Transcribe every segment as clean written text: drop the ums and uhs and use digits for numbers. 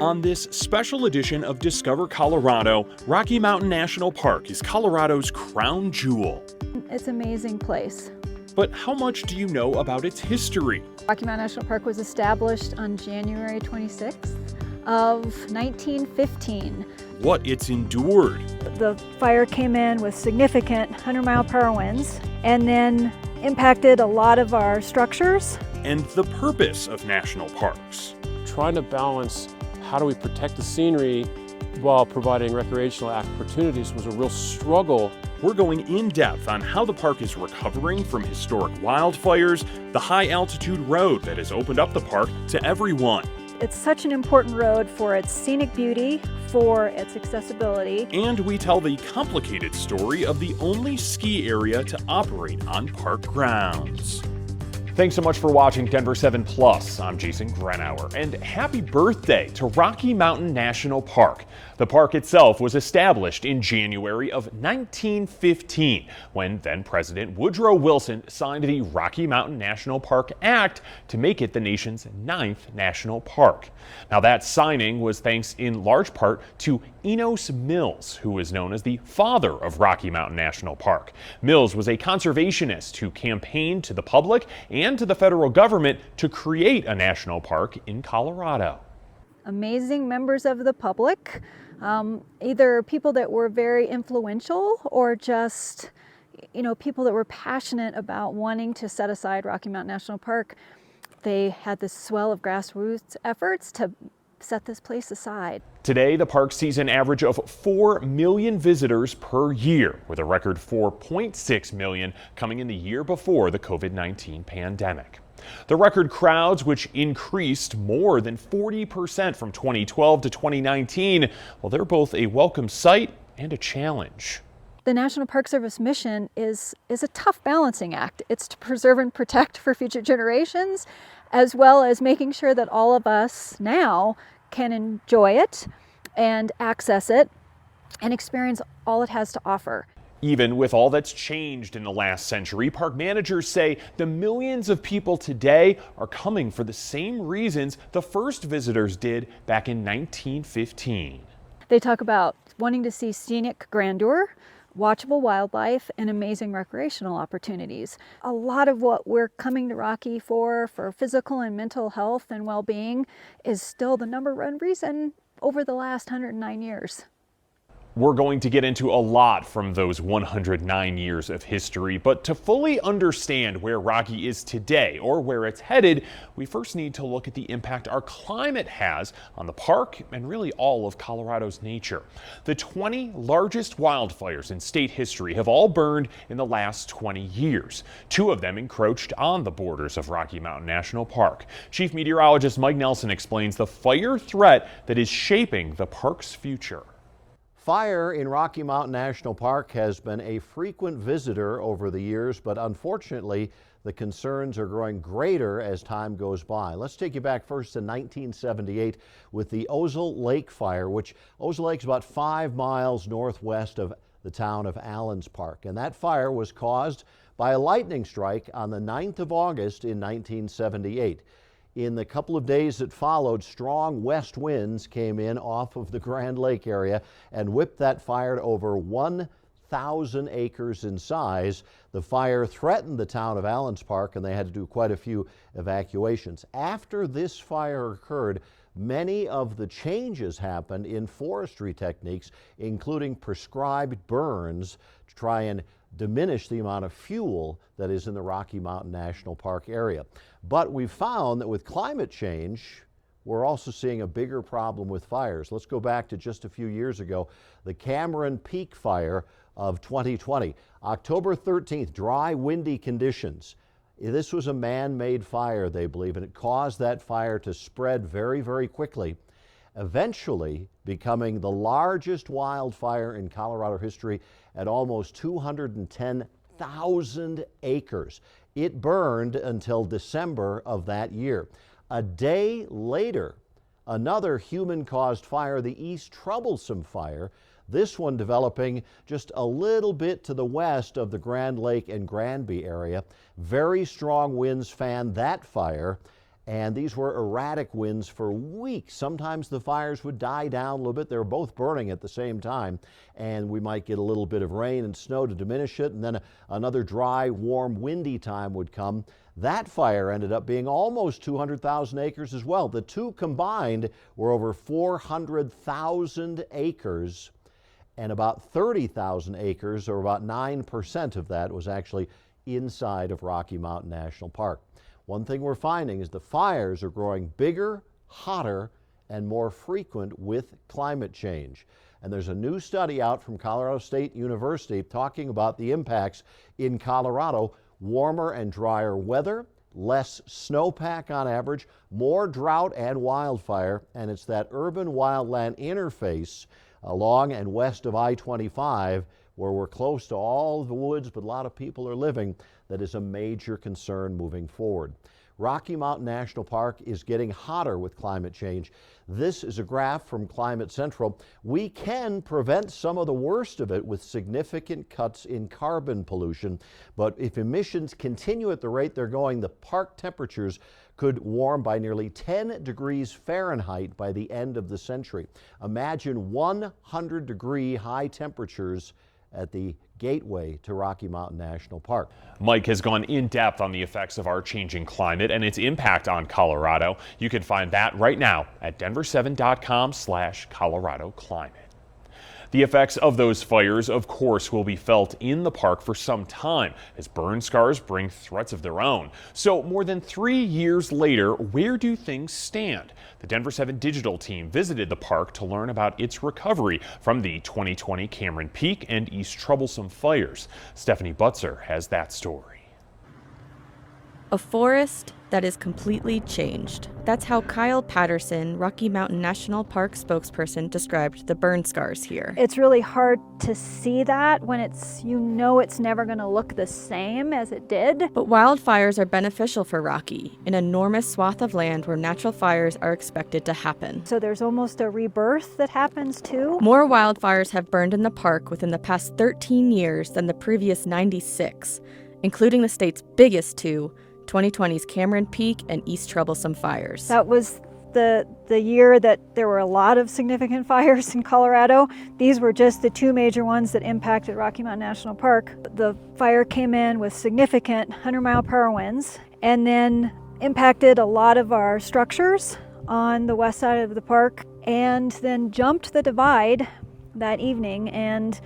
On this special edition of Discover Colorado, Rocky Mountain National Park is Colorado's crown jewel. It's an amazing place. But how much do you know about its history? Rocky Mountain National Park was established on January 26th of 1915. What it's endured? The fire came in with significant 100-mile-per-hour winds and then impacted a lot of our structures. And the purpose of national parks. Trying to balance how do we protect the scenery while providing recreational opportunities was a real struggle. We're going in depth on how the park is recovering from historic wildfires, the high-altitude road that has opened up the park to everyone. It's such an important road for its scenic beauty, for its accessibility. And we tell the complicated story of the only ski area to operate on park grounds. Thanks so much for watching Denver7 Plus. I'm Jason Grenauer, and happy birthday to Rocky Mountain National Park. The park itself was established in January of 1915 when then President Woodrow Wilson signed the Rocky Mountain National Park Act to make it the nation's 9th national park. Now that signing was thanks in large part to Enos Mills, who is known as the father of Rocky Mountain National Park. Mills was a conservationist who campaigned to the public and to the federal government to create a national park in Colorado. Amazing members of the public, either people that were very influential or just, people that were passionate about wanting to set aside Rocky Mountain National Park. They had this swell of grassroots efforts to set this place aside. Today, the park sees an average of 4 million visitors per year, with a record 4.6 million coming in the year before the COVID-19 pandemic. The record crowds, which increased more than 40% from 2012 to 2019, well, they're both a welcome sight and a challenge. The National Park Service mission is a tough balancing act. It's to preserve and protect for future generations, as well as making sure that all of us now can enjoy it and access it and experience all it has to offer. Even with all that's changed in the last century, park managers say the millions of people today are coming for the same reasons the first visitors did back in 1915. They talk about wanting to see scenic grandeur, watchable wildlife, and amazing recreational opportunities. A lot of what we're coming to Rocky for physical and mental health and well-being, is still the #1 reason over the last 109 years. We're going to get into a lot from those 109 years of history, but to fully understand where Rocky is today or where it's headed, we first need to look at the impact our climate has on the park and really all of Colorado's nature. The 20 largest wildfires in state history have all burned in the last 20 years. 2 of them encroached on the borders of Rocky Mountain National Park. Chief Meteorologist Mike Nelson explains the fire threat that is shaping the park's future. Fire in Rocky Mountain National Park has been a frequent visitor over the years, but unfortunately, the concerns are growing greater as time goes by. Let's take you back first to 1978 with the Ozell Lake fire, which Ozell Lake is about 5 miles northwest of the town of Allens Park. And that fire was caused by a lightning strike on the 9th of August in 1978. In the couple of days that followed, strong west winds came in off of the Grand Lake area and whipped that fire to over 1,000 acres in size. The fire threatened the town of Allens Park, and they had to do quite a few evacuations. After this fire occurred, many of the changes happened in forestry techniques, including prescribed burns to try and diminish the amount of fuel that is in the Rocky Mountain National Park area. But we've found that with climate change, we're also seeing a bigger problem with fires. Let's go back to just a few years ago, the Cameron Peak fire of 2020. October 13th, dry, windy conditions. This was a man-made fire, they believe, and it caused that fire to spread very, very quickly, eventually becoming the largest wildfire in Colorado history at almost 210,000 acres. It burned until December of that year. A day later, another human-caused fire, the East Troublesome Fire, this one developing just a little bit to the west of the Grand Lake and Granby area. Very strong winds fanned that fire, And these were erratic winds for weeks. Sometimes the fires would die down a little bit. They were both burning at the same time, and we might get a little bit of rain and snow to diminish it, and then another dry, warm, windy time would come. That fire ended up being almost 200,000 acres as well. The two combined were over 400,000 acres, and about 30,000 acres, or about 9% of that, was actually inside of Rocky Mountain National Park. One thing we're finding is the fires are growing bigger, hotter, and more frequent with climate change. And there's a new study out from Colorado State University talking about the impacts in Colorado: warmer and drier weather, less snowpack on average, more drought and wildfire, and it's that urban wildland interface along and west of I-25 where we're close to all the woods, but a lot of people are living, that is a major concern moving forward. Rocky Mountain National Park is getting hotter with climate change. This is a graph from Climate Central. We can prevent some of the worst of it with significant cuts in carbon pollution, but if emissions continue at the rate they're going, the park temperatures could warm by nearly 10 degrees Fahrenheit by the end of the century. Imagine 100-degree high temperatures at the gateway to Rocky Mountain National Park. Mike has gone in depth on the effects of our changing climate and its impact on Colorado. You can find that right now at denver7.com/Colorado Climate. The effects of those fires, of course, will be felt in the park for some time as burn scars bring threats of their own. So more than 3 years later, where do things stand? The Denver7 digital team visited the park to learn about its recovery from the 2020 Cameron Peak and East Troublesome fires. Stephanie Butzer has that story. A forest that is completely changed. That's how Kyle Patterson, Rocky Mountain National Park spokesperson, described the burn scars here. It's really hard to see that when it's never going to look the same as it did. But wildfires are beneficial for Rocky, an enormous swath of land where natural fires are expected to happen. So there's almost a rebirth that happens too. More wildfires have burned in the park within the past 13 years than the previous 96, including the state's biggest two, 2020's Cameron Peak and East Troublesome fires. That was the year that there were a lot of significant fires in Colorado. These were just the two major ones that impacted Rocky Mountain National Park. The fire came in with significant 100-mile-per-hour winds and then impacted a lot of our structures on the west side of the park, and then jumped the divide that evening and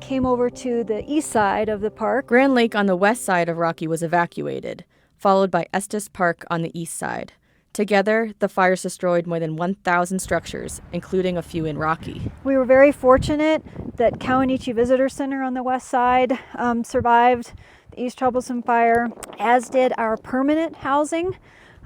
came over to the east side of the park. Grand Lake on the west side of Rocky was evacuated, followed by Estes Park on the east side. Together, the fires destroyed more than 1,000 structures, including a few in Rocky. We were very fortunate that Kawanichi Visitor Center on the west side survived the East Troublesome fire, as did our permanent housing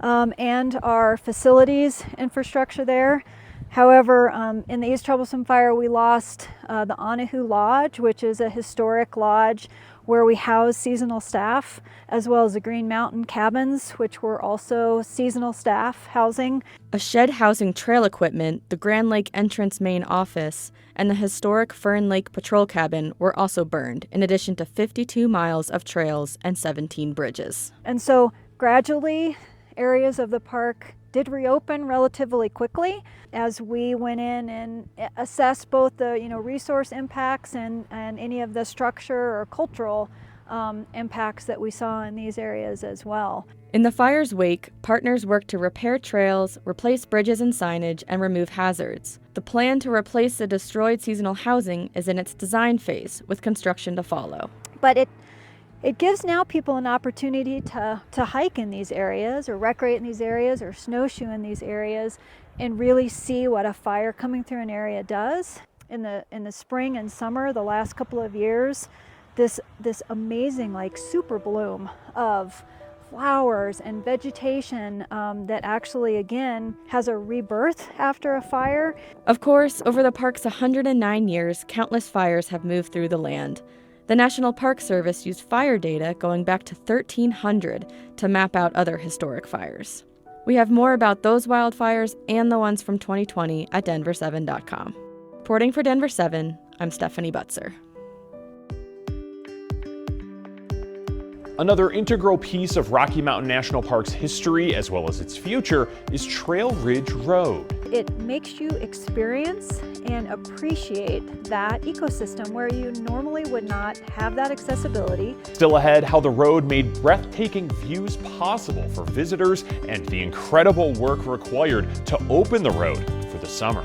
and our facilities infrastructure there. However, in the East Troublesome fire, we lost the Anahu Lodge, which is a historic lodge where we house seasonal staff, as well as the Green Mountain cabins, which were also seasonal staff housing. A shed housing trail equipment, the Grand Lake entrance main office, and the historic Fern Lake patrol cabin were also burned, in addition to 52 miles of trails and 17 bridges. And so gradually, areas of the park did reopen relatively quickly as we went in and assessed both the resource impacts and any of the structure or cultural impacts that we saw in these areas as well. In the fire's wake, partners worked to repair trails, replace bridges and signage, and remove hazards. The plan to replace the destroyed seasonal housing is in its design phase, with construction to follow. But it gives now people an opportunity to hike in these areas, or recreate in these areas, or snowshoe in these areas, and really see what a fire coming through an area does. In the spring and summer, the last couple of years, this amazing super bloom of flowers and vegetation that actually again has a rebirth after a fire. Of course, over the park's 109 years, countless fires have moved through the land. The National Park Service used fire data going back to 1300 to map out other historic fires. We have more about those wildfires and the ones from 2020 at denver7.com. Reporting for Denver 7, I'm Stephanie Butzer. Another integral piece of Rocky Mountain National Park's history, as well as its future, is Trail Ridge Road. It makes you experience and appreciate that ecosystem where you normally would not have that accessibility. Still ahead, how the road made breathtaking views possible for visitors and the incredible work required to open the road for the summer.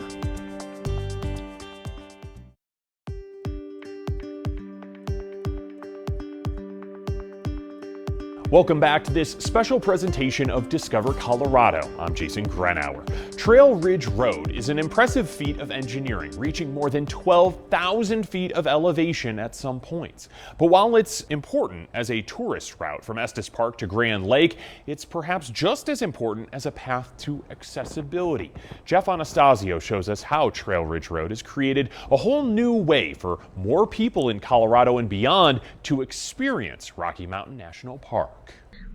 Welcome back to this special presentation of Discover Colorado. I'm Jason Grenauer. Trail Ridge Road is an impressive feat of engineering, reaching more than 12,000 feet of elevation at some points. But while it's important as a tourist route from Estes Park to Grand Lake, it's perhaps just as important as a path to accessibility. Jeff Anastasio shows us how Trail Ridge Road has created a whole new way for more people in Colorado and beyond to experience Rocky Mountain National Park.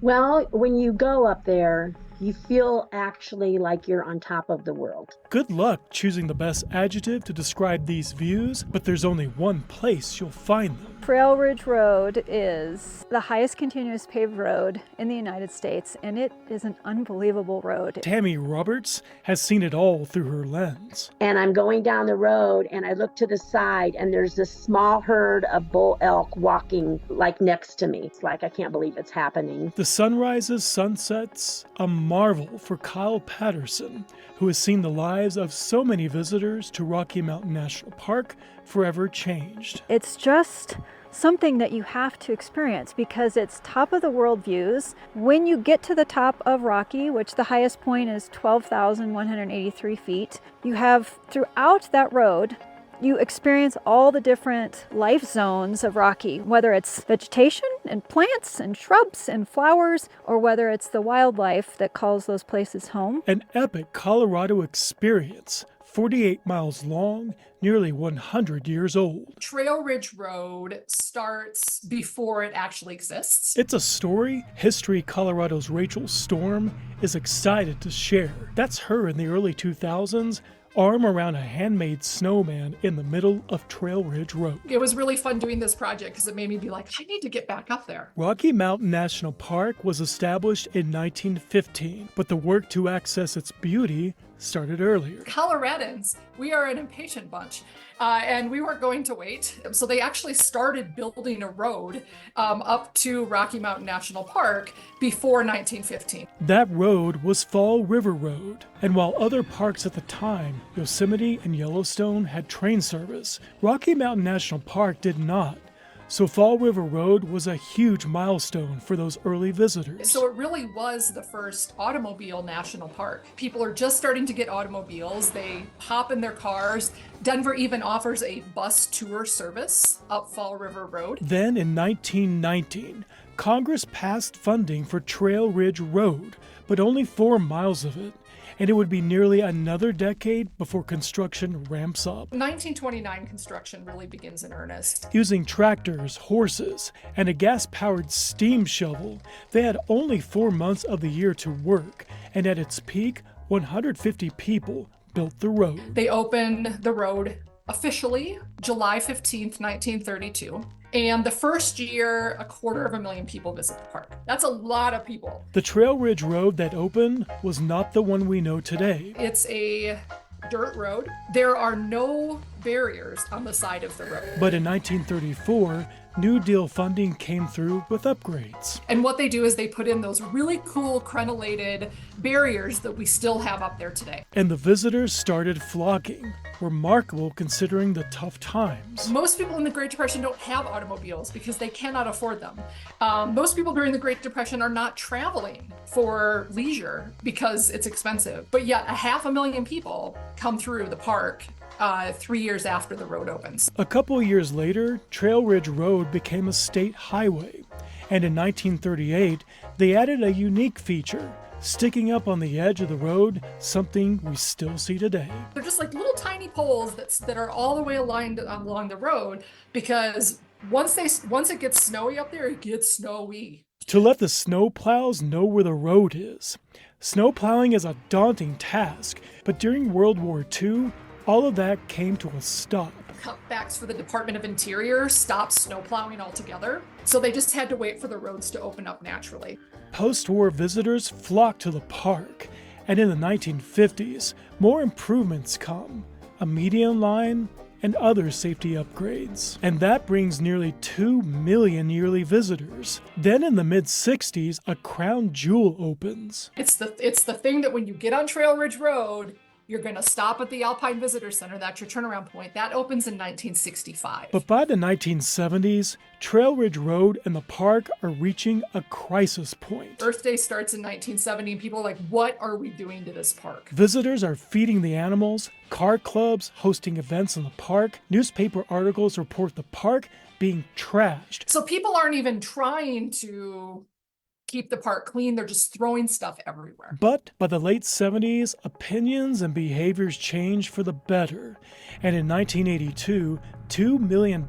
Well, when you go up there, you feel actually like you're on top of the world. Good luck choosing the best adjective to describe these views, but there's only one place you'll find them. Trail Ridge Road is the highest continuous paved road in the United States, and it is an unbelievable road. Tammy Roberts has seen it all through her lens. And I'm going down the road and I look to the side and there's this small herd of bull elk walking like next to me. It's like, I can't believe it's happening. The sunrises, sunsets, a marvel for Kyle Patterson, who has seen the lives of so many visitors to Rocky Mountain National Park forever changed. It's just something that you have to experience because it's top of the world views. When you get to the top of Rocky, which the highest point is 12,183 feet, you have throughout that road, you experience all the different life zones of Rocky, whether it's vegetation and plants and shrubs and flowers, or whether it's the wildlife that calls those places home. An epic Colorado experience, 48 miles long, nearly 100 years old. Trail Ridge Road starts before it actually exists. It's a story History Colorado's Rachel Storm is excited to share. That's her in the early 2000s, arm around a handmade snowman in the middle of Trail Ridge Road. It was really fun doing this project because it made me be like, I need to get back up there. Rocky Mountain National Park was established in 1915, but the work to access its beauty started earlier. Coloradans, we are an impatient bunch, and we weren't going to wait. So they actually started building a road up to Rocky Mountain National Park before 1915. That road was Fall River Road, and while other parks at the time, Yosemite and Yellowstone, had train service, Rocky Mountain National Park did not. So Fall River Road was a huge milestone for those early visitors. So it really was the first automobile national park. People are just starting to get automobiles. They hop in their cars. Denver even offers a bus tour service up Fall River Road. Then in 1919, Congress passed funding for Trail Ridge Road, but only 4 miles of it. And it would be nearly another decade before construction ramps up. 1929 construction really begins in earnest. Using tractors, horses, and a gas-powered steam shovel, they had only 4 months of the year to work, and at its peak, 150 people built the road. They opened the road officially July 15th, 1932. And the first year, 250,000 people visit the park. That's a lot of people. The Trail Ridge Road that opened was not the one we know today. It's a dirt road. There are no barriers on the side of the road. But in 1934, New Deal funding came through with upgrades. And what they do is they put in those really cool crenellated barriers that we still have up there today. And the visitors started flocking, remarkable considering the tough times. Most people in the Great Depression don't have automobiles because they cannot afford them. Most people during the Great Depression are not traveling for leisure because it's expensive. But yet 500,000 people come through the park 3 years after the road opens. A couple years later, Trail Ridge Road became a state highway. And in 1938, they added a unique feature, sticking up on the edge of the road, something we still see today. They're just like little tiny poles that are all the way aligned along the road because once it gets snowy up there, it gets snowy. To let the snow plows know where the road is. Snow plowing is a daunting task, but during World War II, all of that came to a stop. cutbacks for the Department of Interior stopped snow plowing altogether. So they just had to wait for the roads to open up naturally. Post-war visitors flocked to the park, and in the 1950s, more improvements come, a median line, and other safety upgrades. And that brings nearly 2 million yearly visitors. Then in the mid-60s, a crown jewel opens. It's the thing that when you get on Trail Ridge Road, you're going to stop at the Alpine Visitor Center. That's your turnaround point. That opens in 1965. But by the 1970s, Trail Ridge Road and the park are reaching a crisis point. Earth Day starts in 1970, and people are like, what are we doing to this park? Visitors are feeding the animals, car clubs hosting events in the park, newspaper articles report the park being trashed. So people aren't even trying to keep the park clean, they're just throwing stuff everywhere. But by the late 70s, opinions and behaviors changed for the better. And in 1982, $2 million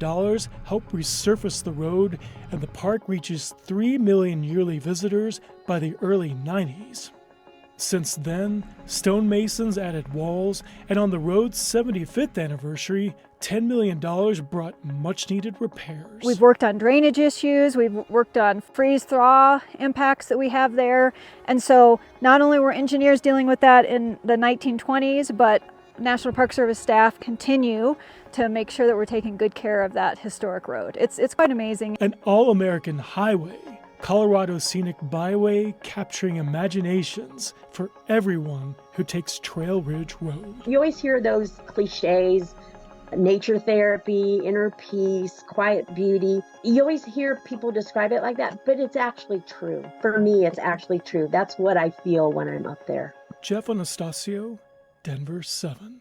helped resurface the road, and the park reaches 3 million yearly visitors by the early 90s. Since then, stonemasons added walls, and on the road's 75th anniversary, $10 million brought much-needed repairs. We've worked on drainage issues, we've worked on freeze-thaw impacts that we have there. And so not only were engineers dealing with that in the 1920s, but National Park Service staff continue to make sure that we're taking good care of that historic road. It's quite amazing. An all-American highway, Colorado Scenic Byway, capturing imaginations for everyone who takes Trail Ridge Road. You always hear those cliches, nature therapy, inner peace, quiet beauty. You always hear people describe it like that, but it's actually true. For me, it's actually true. That's what I feel when I'm up there. Jeff Anastasio, Denver7.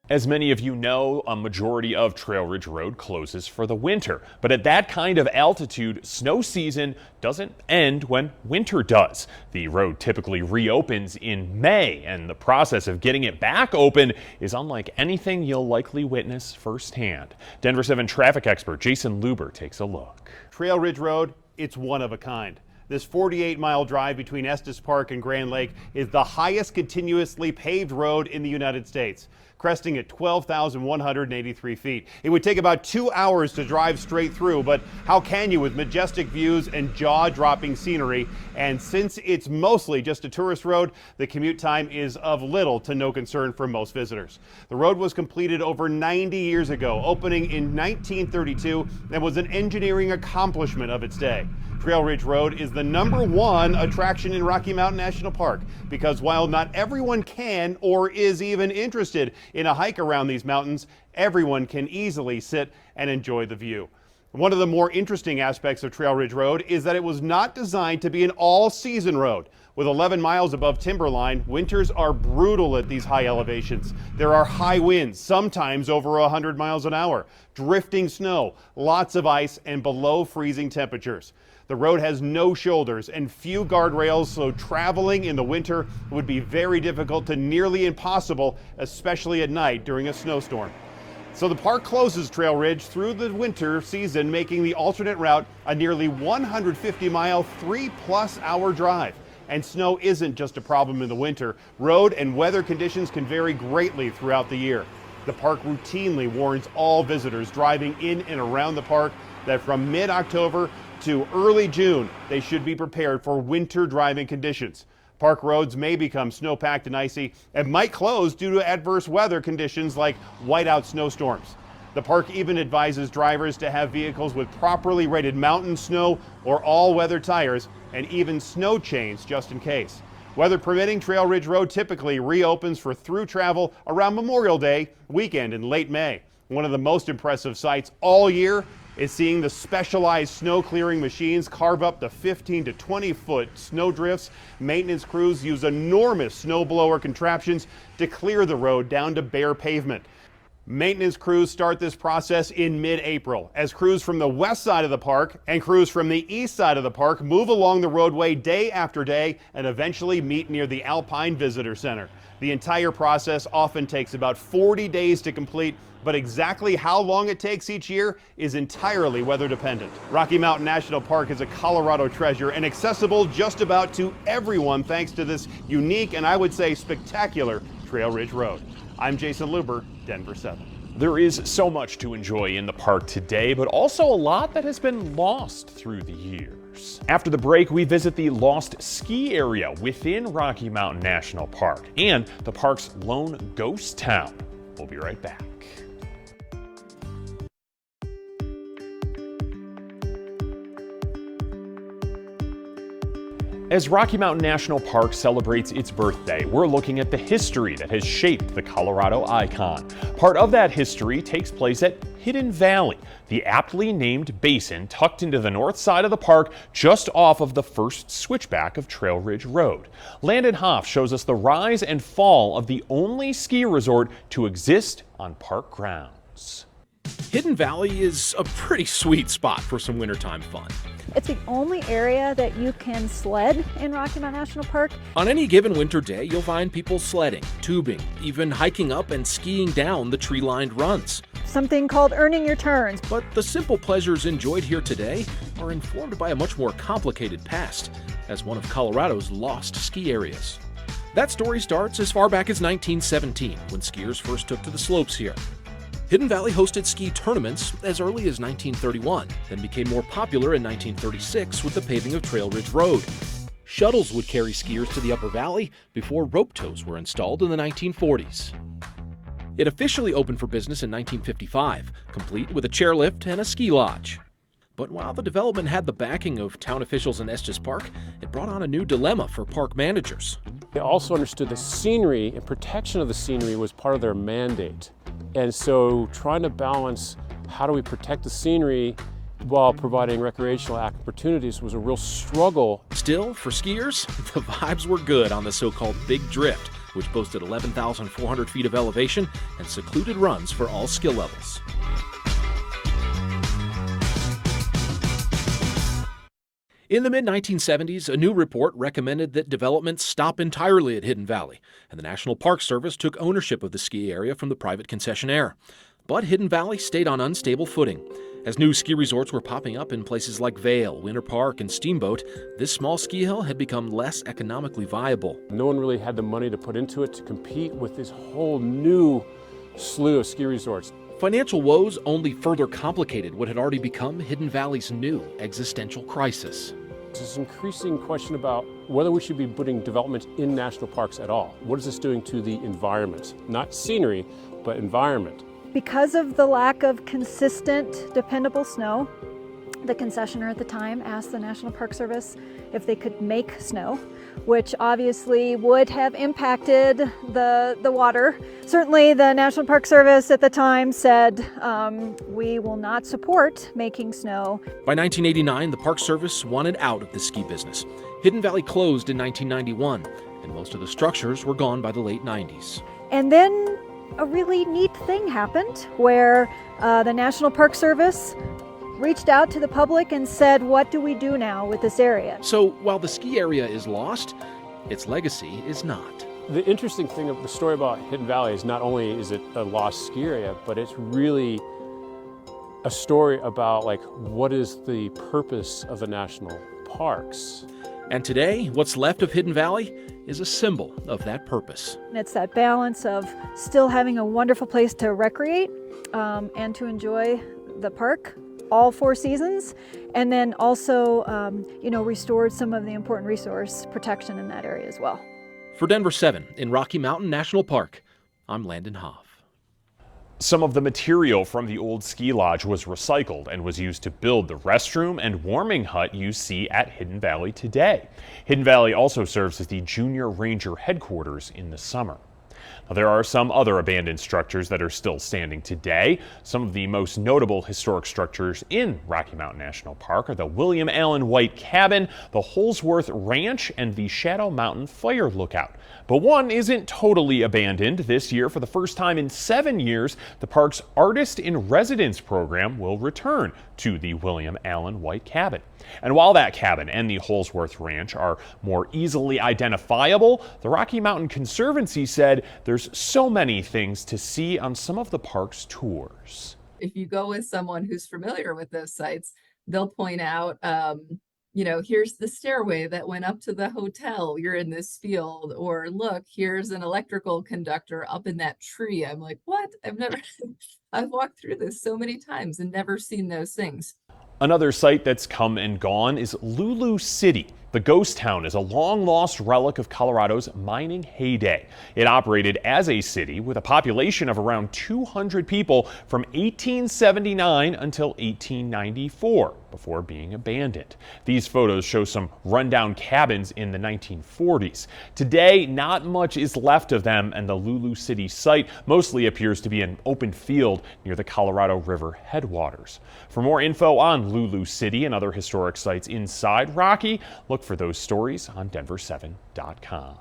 As many of you know, a majority of Trail Ridge Road closes for the winter. But at that kind of altitude, snow season doesn't end when winter does. The road typically reopens in May, and the process of getting it back open is unlike anything you'll likely witness firsthand. Denver7 traffic expert Jason Luber takes a look. Trail Ridge Road, it's one of a kind. This 48-mile drive between Estes Park and Grand Lake is the highest continuously paved road in the United States, cresting at 12,183 feet. It would take about 2 hours to drive straight through, but how can you with majestic views and jaw-dropping scenery? And since it's mostly just a tourist road, the commute time is of little to no concern for most visitors. The road was completed over 90 years ago, opening in 1932, and was an engineering accomplishment of its day. Trail Ridge Road is the #1 attraction in Rocky Mountain National Park because while not everyone can or is even interested in a hike around these mountains, everyone can easily sit and enjoy the view. One of the more interesting aspects of Trail Ridge Road is that it was not designed to be an all-season road. With 11 miles above timberline, winters are brutal at these high elevations. There are high winds, sometimes over 100 miles an hour, drifting snow, lots of ice, and below freezing temperatures. The road has no shoulders and few guardrails, so traveling in the winter would be very difficult to nearly impossible, especially at night during a snowstorm. So the park closes Trail Ridge through the winter season, making the alternate route a nearly 150-mile, 3+ hour drive. And snow isn't just a problem in the winter. Road and weather conditions can vary greatly throughout the year. The park routinely warns all visitors driving in and around the park that from mid-October to early June, they should be prepared for winter driving conditions. Park roads may become snow-packed and icy and might close due to adverse weather conditions like whiteout snowstorms. The park even advises drivers to have vehicles with properly rated mountain, snow, or all-weather tires and even snow chains just in case. Weather permitting, Trail Ridge Road typically reopens for through travel around Memorial Day weekend in late May. One of the most impressive sights all year is seeing the specialized snow clearing machines carve up the 15 to 20 foot snow drifts. Maintenance crews use enormous snowblower contraptions to clear the road down to bare pavement. Maintenance crews start this process in mid-April as crews from the west side of the park and crews from the east side of the park move along the roadway day after day and eventually meet near the Alpine Visitor Center. The entire process often takes about 40 days to complete, but exactly how long it takes each year is entirely weather dependent. Rocky Mountain National Park is a Colorado treasure and accessible just about to everyone thanks to this unique and I would say spectacular Trail Ridge Road. I'm Jason Luber, Denver7. There is so much to enjoy in the park today, but also a lot that has been lost through the years. After the break, we visit the lost ski area within Rocky Mountain National Park and the park's lone ghost town. We'll be right back. As Rocky Mountain National Park celebrates its birthday, we're looking at the history that has shaped the Colorado icon. Part of that history takes place at Hidden Valley, the aptly named basin tucked into the north side of the park just off of the first switchback of Trail Ridge Road. Landon Hoff shows us the rise and fall of the only ski resort to exist on park grounds. Hidden Valley is a pretty sweet spot for some wintertime fun. It's the only area that you can sled in Rocky Mountain National Park. On any given winter day, you'll find people sledding, tubing, even hiking up and skiing down the tree-lined runs. Something called earning your turns. But the simple pleasures enjoyed here today are informed by a much more complicated past, as one of Colorado's lost ski areas. That story starts as far back as 1917, when skiers first took to the slopes here. Hidden Valley hosted ski tournaments as early as 1931, then became more popular in 1936 with the paving of Trail Ridge Road. Shuttles would carry skiers to the upper valley before rope tows were installed in the 1940s. It officially opened for business in 1955, complete with a chairlift and a ski lodge. But while the development had the backing of town officials in Estes Park, it brought on a new dilemma for park managers. They also understood the scenery and protection of the scenery was part of their mandate. And so trying to balance how do we protect the scenery while providing recreational opportunities was a real struggle. Still, for skiers, the vibes were good on the so-called Big Drift, which boasted 11,400 feet of elevation and secluded runs for all skill levels. In the mid-1970s, a new report recommended that development stop entirely at Hidden Valley, and the National Park Service took ownership of the ski area from the private concessionaire. But Hidden Valley stayed on unstable footing. As new ski resorts were popping up in places like Vail, Winter Park, and Steamboat, this small ski hill had become less economically viable. No one really had the money to put into it to compete with this whole new slew of ski resorts. Financial woes only further complicated what had already become Hidden Valley's new existential crisis. There's this increasing question about whether we should be putting development in national parks at all. What is this doing to the environment? Not scenery, but environment. Because of the lack of consistent, dependable snow, the concessionaire at the time asked the National Park Service if they could make snow, which obviously would have impacted the water. Certainly the National Park Service at the time said, we will not support making snow. By 1989, the Park Service wanted out of the ski business. Hidden Valley closed in 1991, and most of the structures were gone by the late 90s. And then a really neat thing happened where the National Park Service reached out to the public and said, what do we do now with this area? So while the ski area is lost, its legacy is not. The interesting thing of the story about Hidden Valley is not only is it a lost ski area, but it's really a story about what is the purpose of the national parks. And today, what's left of Hidden Valley is a symbol of that purpose. And it's that balance of still having a wonderful place to recreate and to enjoy the park all 4 seasons, and then also, restored some of the important resource protection in that area as well. For Denver7 in Rocky Mountain National Park, I'm Landon Hoff. Some of the material from the old ski lodge was recycled and was used to build the restroom and warming hut you see at Hidden Valley today. Hidden Valley also serves as the Junior Ranger headquarters in the summer. Now, there are some other abandoned structures that are still standing today. Some of the most notable historic structures in Rocky Mountain National Park are the William Allen White Cabin, the Holsworth Ranch, and the Shadow Mountain Fire Lookout. But one isn't totally abandoned. This year, for the first time in 7 years, the park's Artist in Residence program will return to the William Allen White Cabin. And while that cabin and the Holsworth Ranch are more easily identifiable, the Rocky Mountain Conservancy said there's so many things to see on some of the park's tours. If you go with someone who's familiar with those sites, they'll point out you know, here's the stairway that went up to the hotel. You're in this field. Or look, here's an electrical conductor up in that tree. I'm like, what? I've never, I've walked through this so many times and never seen those things. Another site that's come and gone is Lulu City. The ghost town is a long-lost relic of Colorado's mining heyday. It operated as a city with a population of around 200 people from 1879 until 1894, before being abandoned. These photos show some rundown cabins in the 1940s. Today, not much is left of them, and the Lulu City site mostly appears to be an open field near the Colorado River headwaters. For more info on Lulu City and other historic sites inside Rocky, look for those stories on Denver7.com.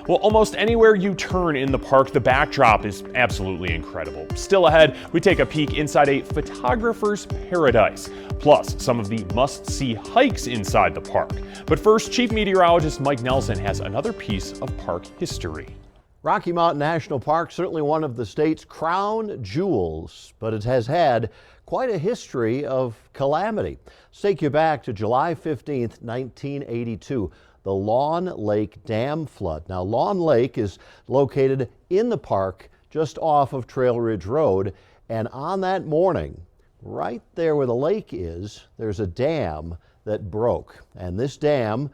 Well, almost anywhere you turn in the park, the backdrop is absolutely incredible. Still ahead, we take a peek inside a photographer's paradise, plus some of the must-see hikes inside the park. But first, Chief Meteorologist Mike Nelson has another piece of park history. Rocky Mountain National Park, certainly one of the state's crown jewels, but it has quite a history of calamity. Let's take you back to July 15th, 1982, the Lawn Lake Dam flood. Now, Lawn Lake is located in the park just off of Trail Ridge Road, and on that morning, right there where the lake is, there's a dam that broke. And this dam,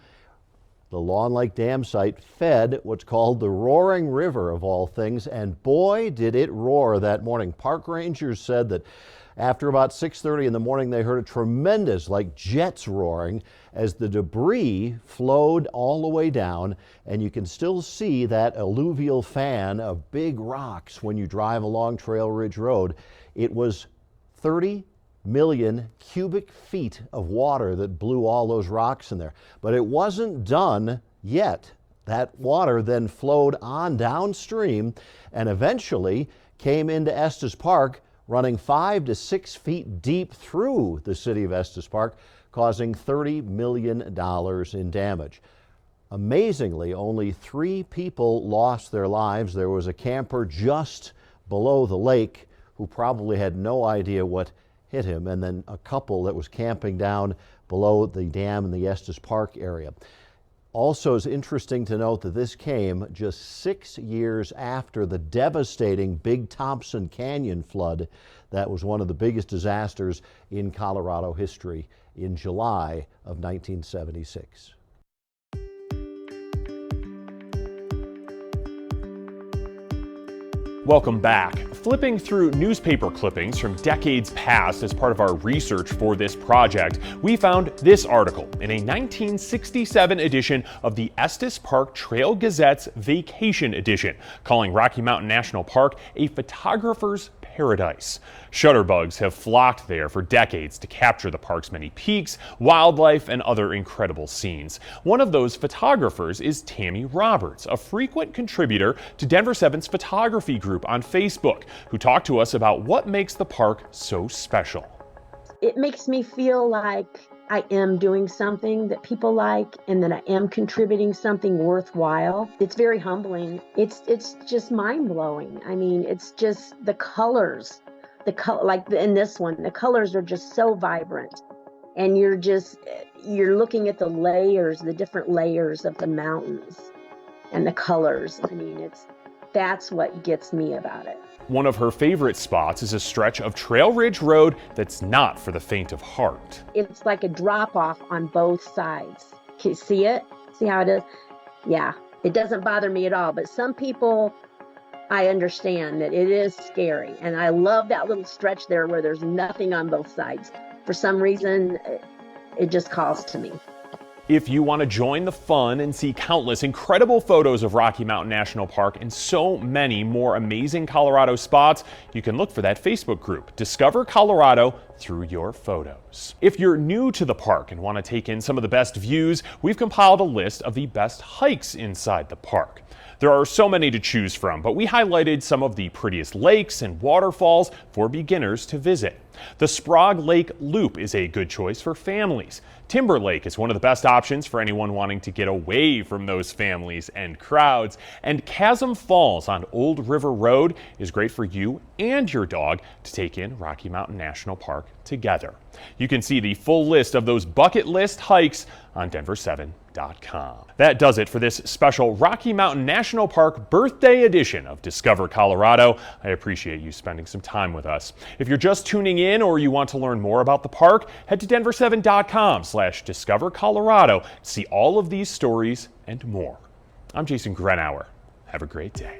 the Lawn Lake Dam site, fed what's called the Roaring River, of all things, and boy, did it roar that morning. Park rangers said that after about 6:30 in the morning, they heard a tremendous, like jets roaring, as the debris flowed all the way down, and you can still see that alluvial fan of big rocks when you drive along Trail Ridge Road. It was 30 million cubic feet of water that blew all those rocks in there. But it wasn't done yet. That water then flowed on downstream and eventually came into Estes Park, running 5 to 6 feet deep through the city of Estes Park, causing $30 million in damage. Amazingly, only 3 people lost their lives. There was a camper just below the lake who probably had no idea what hit him, and then a couple that was camping down below the dam in the Estes Park area. Also, it's interesting to note that this came just 6 years after the devastating Big Thompson Canyon flood that was one of the biggest disasters in Colorado history in July of 1976. Welcome back. Flipping through newspaper clippings from decades past as part of our research for this project, we found this article in a 1967 edition of the Estes Park Trail Gazette's Vacation Edition, calling Rocky Mountain National Park a photographer's paradise. Shutterbugs have flocked there for decades to capture the park's many peaks, wildlife, and other incredible scenes. One of those photographers is Tammy Roberts, a frequent contributor to Denver7's photography group on Facebook, who talked to us about what makes the park so special. It makes me feel like I am doing something that people like and that I am contributing something worthwhile. It's very humbling. It's just mind-blowing. I mean, it's just the colors. Like in this one, the colors are just so vibrant. And you're looking at the layers, the different layers of the mountains and the colors. I mean, that's what gets me about it. One of her favorite spots is a stretch of Trail Ridge Road that's not for the faint of heart. It's like a drop-off on both sides. Can you see it? See how it is? Yeah, it doesn't bother me at all. But some people, I understand that it is scary. And I love that little stretch there where there's nothing on both sides. For some reason, it just calls to me. If you want to join the fun and see countless incredible photos of Rocky Mountain National Park and so many more amazing Colorado spots, you can look for that Facebook group, Discover Colorado Through Your Photos. If you're new to the park and want to take in some of the best views, we've compiled a list of the best hikes inside the park. There are so many to choose from, but we highlighted some of the prettiest lakes and waterfalls for beginners to visit. The Sprague Lake Loop is a good choice for families. Timberlake is one of the best options for anyone wanting to get away from those families and crowds. And Chasm Falls on Old River Road is great for you and your dog to take in Rocky Mountain National Park together. You can see the full list of those bucket list hikes on Denver7.com. That does it for this special Rocky Mountain National Park birthday edition of Discover Colorado. I appreciate you spending some time with us. If you're just tuning in or you want to learn more about the park, head to Denver7.com/Discover Colorado to see all of these stories and more. I'm Jason Grenauer. Have a great day.